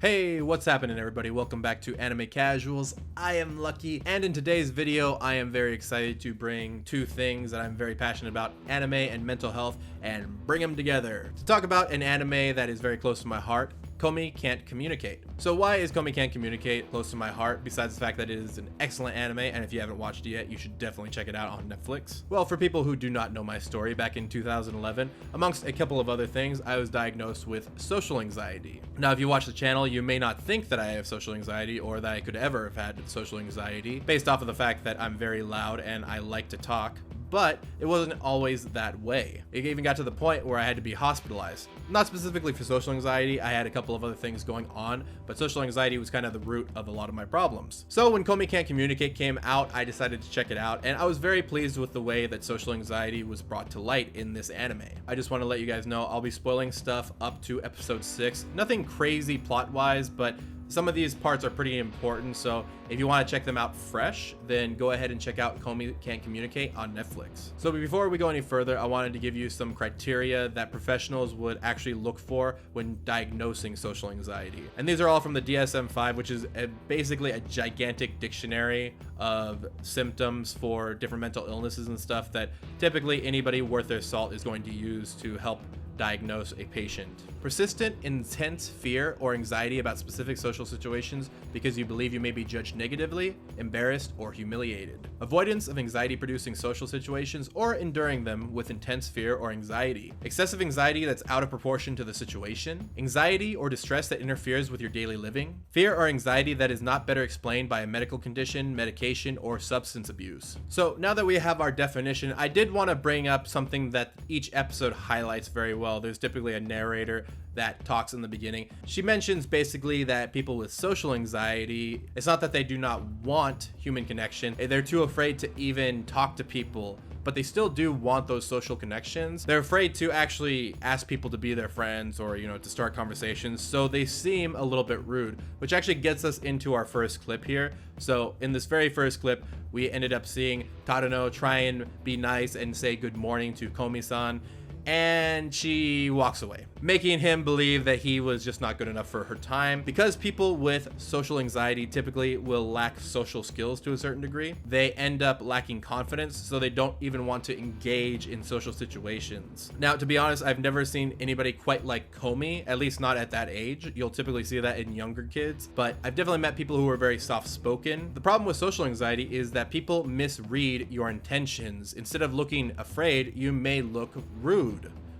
Hey, what's happening everybody? Welcome back to Anime Casuals. I am Lucky, and in today's video, I am very excited to bring two things that I'm very passionate about, anime and mental health, and bring them together to talk about an anime that is very close to my heart, Komi Can't Communicate. So why is Komi Can't Communicate close to my heart, besides the fact that it is an excellent anime, and if you haven't watched it yet, you should definitely check it out on Netflix? Well, for people who do not know my story, back in 2011, amongst a couple of other things, I was diagnosed with social anxiety. Now, if you watch the channel, you may not think that I have social anxiety or that I could ever have had social anxiety, based off of the fact that I'm very loud and I like to talk. But it wasn't always that way. It even got to the point where I had to be hospitalized. Not specifically for social anxiety, I had a couple of other things going on, but social anxiety was kind of the root of a lot of my problems. So when Komi Can't Communicate came out, I decided to check it out, and I was very pleased with the way that social anxiety was brought to light in this anime. I just want to let you guys know I'll be spoiling stuff up to episode 6. Nothing crazy plot-wise, but some of these parts are pretty important, so if you want to check them out fresh, then go ahead and check out Komi Can't Communicate on Netflix. So before we go any further, I wanted to give you some criteria that professionals would actually look for when diagnosing social anxiety. And these are all from the DSM-5, which is basically a gigantic dictionary of symptoms for different mental illnesses and stuff that typically anybody worth their salt is going to use to help diagnose a patient. Persistent, intense fear or anxiety about specific social situations because you believe you may be judged negatively, embarrassed, or humiliated. Avoidance of anxiety-producing social situations or enduring them with intense fear or anxiety. Excessive anxiety that's out of proportion to the situation. Anxiety or distress that interferes with your daily living. Fear or anxiety that is not better explained by a medical condition, medication, or substance abuse. So now that we have our definition, I did want to bring up something that each episode highlights very well. There's typically a narrator that talks in the beginning. She mentions basically that people with social anxiety, it's not that they do not want human connection, they're too afraid to even talk to people, but they still do want those social connections. They're afraid to actually ask people to be their friends or, to start conversations, so they seem a little bit rude, which actually gets us into our first clip here. So in this very first clip, we ended up seeing Tadano try and be nice and say good morning to Komi-san, and she walks away, making him believe that he was just not good enough for her time. Because people with social anxiety typically will lack social skills to a certain degree, they end up lacking confidence, so they don't even want to engage in social situations. Now, to be honest, I've never seen anybody quite like Komi, at least not at that age. You'll typically see that in younger kids, but I've definitely met people who are very soft-spoken. The problem with social anxiety is that people misread your intentions. Instead of looking afraid, you may look rude,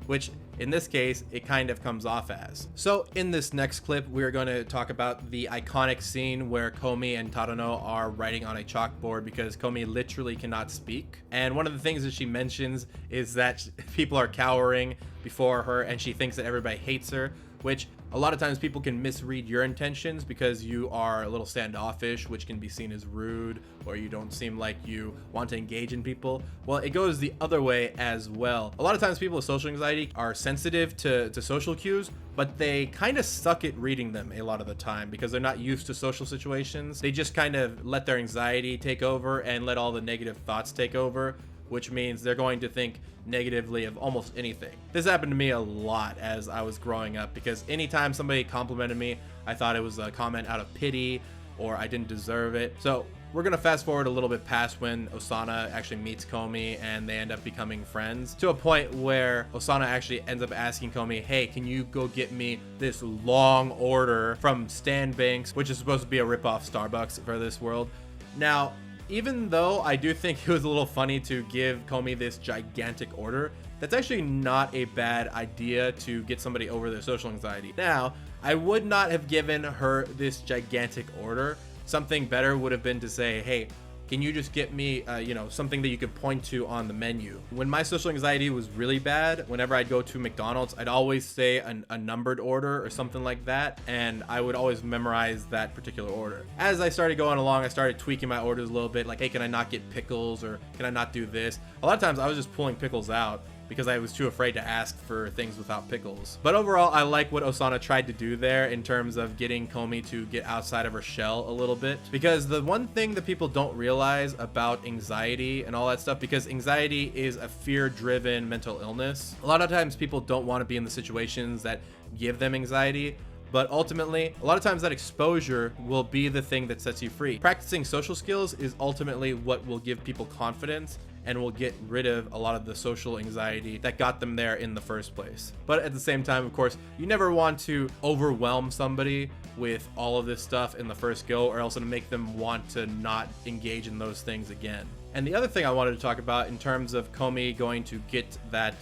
which in this case, it kind of comes off as. So in this next clip, we're going to talk about the iconic scene where Komi and Tadano are writing on a chalkboard because Komi literally cannot speak. And one of the things that she mentions is that people are cowering before her and she thinks that everybody hates her, which a lot of times people can misread your intentions because you are a little standoffish, which can be seen as rude, or you don't seem like you want to engage in people. Well, it goes the other way as well. A lot of times people with social anxiety are sensitive to social cues, but they kind of suck at reading them a lot of the time because they're not used to social situations. They just kind of let their anxiety take over and let all the negative thoughts take over, which means they're going to think negatively of almost anything. This happened to me a lot as I was growing up because anytime somebody complimented me, I thought it was a comment out of pity or I didn't deserve it. So we're gonna fast forward a little bit past when Osana actually meets Komi and they end up becoming friends, to a point where Osana actually ends up asking Komi, hey, can you go get me this long order from Stan Banks, which is supposed to be a ripoff Starbucks for this world. Now, even though I do think it was a little funny to give Komi this gigantic order, that's actually not a bad idea to get somebody over their social anxiety. Now, I would not have given her this gigantic order. Something better would have been to say, hey, can you just get me, something that you could point to on the menu? When my social anxiety was really bad, whenever I'd go to McDonald's, I'd always say a numbered order or something like that, and I would always memorize that particular order. As I started going along, I started tweaking my orders a little bit, like, hey, can I not get pickles, or can I not do this? A lot of times I was just pulling pickles out because I was too afraid to ask for things without pickles. But overall, I like what Osana tried to do there in terms of getting Komi to get outside of her shell a little bit. Because the one thing that people don't realize about anxiety and all that stuff, because anxiety is a fear-driven mental illness, a lot of times people don't want to be in the situations that give them anxiety, But ultimately, a lot of times that exposure will be the thing that sets you free. Practicing social skills is ultimately what will give people confidence and will get rid of a lot of the social anxiety that got them there in the first place. But at the same time, of course, you never want to overwhelm somebody with all of this stuff in the first go, or else it'll make them want to not engage in those things again. And the other thing I wanted to talk about in terms of Komi going to get that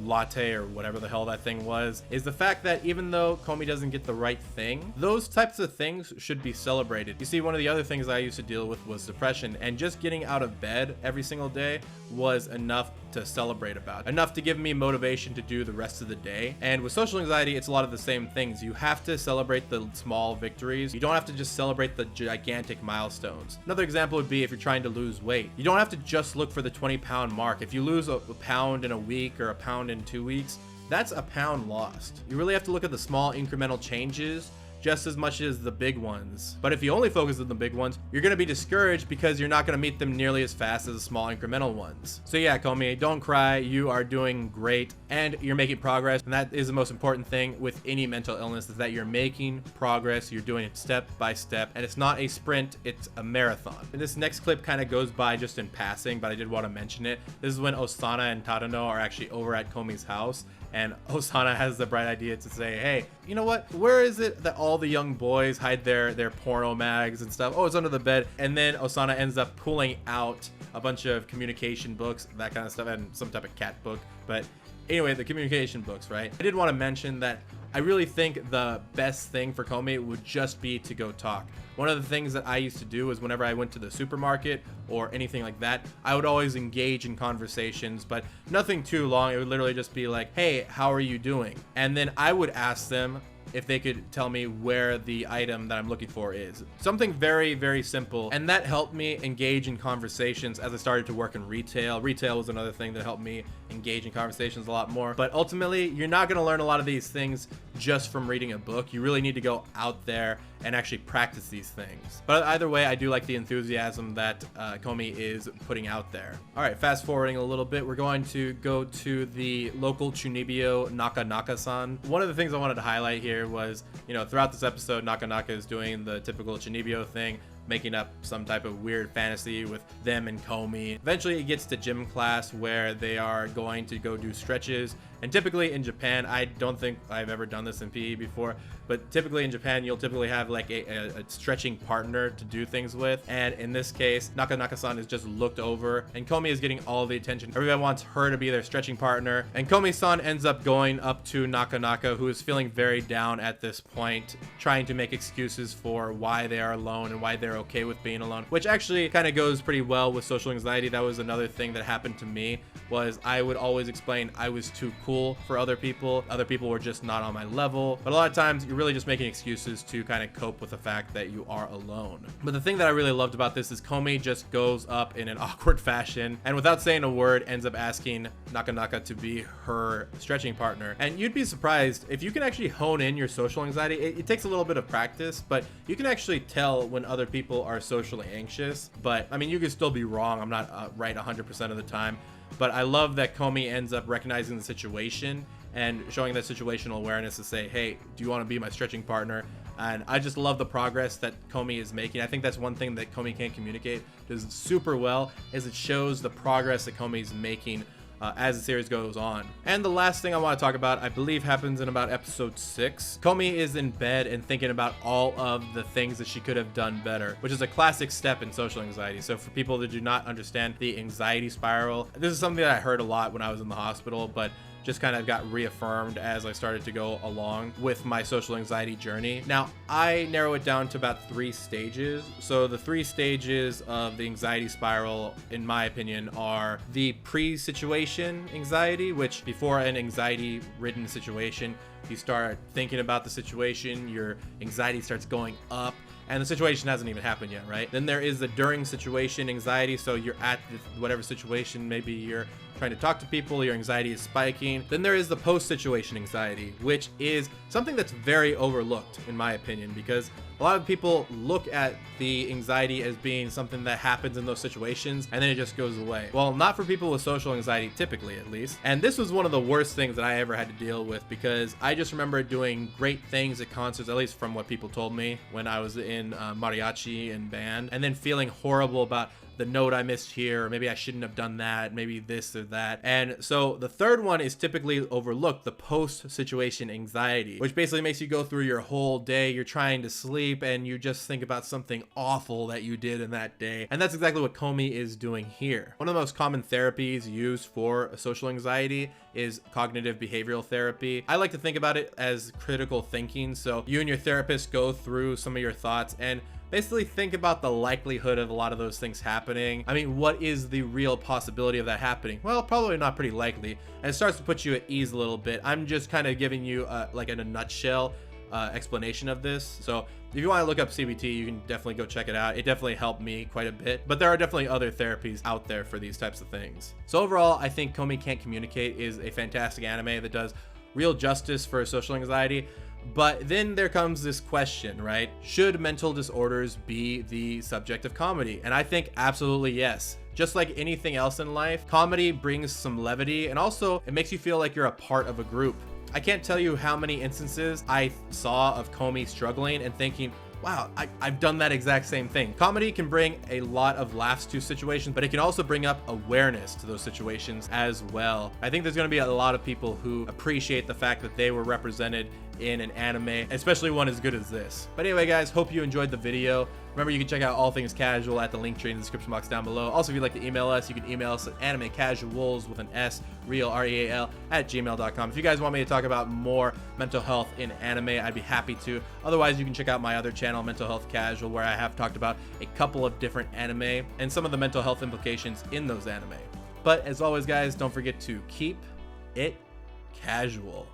latte or whatever the hell that thing was, is the fact that even though Komi doesn't get the right thing, those types of things should be celebrated. You see, one of the other things I used to deal with was depression, and just getting out of bed every single day was enough to celebrate about, enough to give me motivation to do the rest of the day. And with social anxiety, it's a lot of the same things. You have to celebrate the small victories. You don't have to just celebrate the gigantic milestones. Another example would be if you're trying to lose weight. You don't have to just look for the 20-pound mark. If you lose a pound in a week or a pound in 2 weeks, that's a pound lost. You really have to look at the small incremental changes just as much as the big ones. But if you only focus on the big ones, you're gonna be discouraged because you're not gonna meet them nearly as fast as the small incremental ones. So yeah, Komi, don't cry. You are doing great and you're making progress. And that is the most important thing with any mental illness, is that you're making progress. You're doing it step by step, and it's not a sprint, it's a marathon. And this next clip kind of goes by just in passing, but I did want to mention it. This is when Osana and Tadano are actually over at Komi's house, and Osana has the bright idea to say, hey, you know what? Where is it that all the young boys hide their porno mags and stuff? Oh, it's under the bed. And then Osana ends up pulling out a bunch of communication books, that kind of stuff, and some type of cat book. But anyway, the communication books, right? I did want to mention that I really think the best thing for Komi would just be to go talk. One of the things that I used to do is whenever I went to the supermarket or anything like that, I would always engage in conversations, but nothing too long. It would literally just be like, hey, how are you doing? And then I would ask them if they could tell me where the item that I'm looking for is. Something very, very simple. And that helped me engage in conversations as I started to work in retail. Retail was another thing that helped me engage in conversations a lot more. But ultimately, you're not gonna learn a lot of these things just from reading a book. You really need to go out there and actually practice these things. But either way, I do like the enthusiasm that Komi is putting out there. All right, fast forwarding a little bit, we're going to go to the local Chunibyo Naka-Naka-san. One of the things I wanted to highlight here was, you know, throughout this episode, Naka-Naka is doing the typical Chunibyo thing, making up some type of weird fantasy with them and Komi. Eventually it gets to gym class where they are going to go do stretches. And typically in Japan, I don't think I've ever done this in PE before, but typically in Japan, you'll typically have like a stretching partner to do things with. And in this case, Naka-Naka-san is just looked over and Komi is getting all the attention. Everybody wants her to be their stretching partner. And Komi-san ends up going up to Naka-Naka, who is feeling very down at this point, trying to make excuses for why they are alone and why they're okay with being alone, which actually kind of goes pretty well with social anxiety. That was another thing that happened to me, was I would always explain I was too cool for other people. Other people were just not on my level. But a lot of times you're really just making excuses to kind of cope with the fact that you are alone. But the thing that I really loved about this is Komi just goes up in an awkward fashion and without saying a word ends up asking Naka-Naka to be her stretching partner. And you'd be surprised if you can actually hone in your social anxiety. It takes a little bit of practice, but you can actually tell when other people are socially anxious. But I mean, you could still be wrong. I'm not right 100% of the time. But I love that Komi ends up recognizing the situation and showing that situational awareness to say, hey, do you want to be my stretching partner? And I just love the progress that Komi is making. I think that's one thing that Komi Can't Communicate does super well, is it shows the progress that Komi is making as the series goes on. And the last thing I want to talk about, I believe happens in about episode 6. Komi is in bed and thinking about all of the things that she could have done better, which is a classic step in social anxiety. So for people that do not understand the anxiety spiral, this is something that I heard a lot when I was in the hospital, but just kind of got reaffirmed as I started to go along with my social anxiety journey. Now, I narrow it down to about 3 stages. So the 3 stages of the anxiety spiral, in my opinion, are the pre-situation anxiety, which before an anxiety-ridden situation, you start thinking about the situation, your anxiety starts going up, and the situation hasn't even happened yet, right? Then there is the during situation anxiety. So you're at whatever situation, maybe you're trying to talk to people, your anxiety is spiking. Then there is the post-situation anxiety, which is something that's very overlooked in my opinion, because a lot of people look at the anxiety as being something that happens in those situations and then it just goes away. Well, not for people with social anxiety, typically at least. And this was one of the worst things that I ever had to deal with, because I just remember doing great things at concerts, at least from what people told me when I was in mariachi and band, and then feeling horrible about the note I missed here, or maybe I shouldn't have done that, maybe this or that. And so the third one is typically overlooked, the post-situation anxiety, which basically makes you go through your whole day, you're trying to sleep, and you just think about something awful that you did in that day. And that's exactly what Komi is doing here. One of the most common therapies used for social anxiety is cognitive behavioral therapy. I like to think about it as critical thinking. So you and your therapist go through some of your thoughts and basically think about the likelihood of a lot of those things happening. I mean, what is the real possibility of that happening? Well, probably not pretty likely. And it starts to put you at ease a little bit. I'm just kind of giving you like in a nutshell explanation of this. So if you want to look up CBT, you can definitely go check it out. It definitely helped me quite a bit, but there are definitely other therapies out there for these types of things. So overall, I think Komi Can't Communicate is a fantastic anime that does real justice for social anxiety. But then there comes this question, right? Should mental disorders be the subject of comedy? And I think absolutely yes. Just like anything else in life, comedy brings some levity, and also it makes you feel like you're a part of a group. I can't tell you how many instances I saw of Komi struggling and thinking, wow, I've done that exact same thing. Comedy can bring a lot of laughs to situations, but it can also bring up awareness to those situations as well. I think there's going to be a lot of people who appreciate the fact that they were represented in an anime, especially one as good as this. But anyway, guys, hope you enjoyed the video. Remember, you can check out all things casual at the link tree in the description box down below. Also, if you'd like to email us, you can email us at animecasuals with an S, real, R-E-A-L, @gmail.com. If you guys want me to talk about more mental health in anime, I'd be happy to. Otherwise, you can check out my other channel, Mental Health Casual, where I have talked about a couple of different anime and some of the mental health implications in those anime. But as always, guys, don't forget to keep it casual.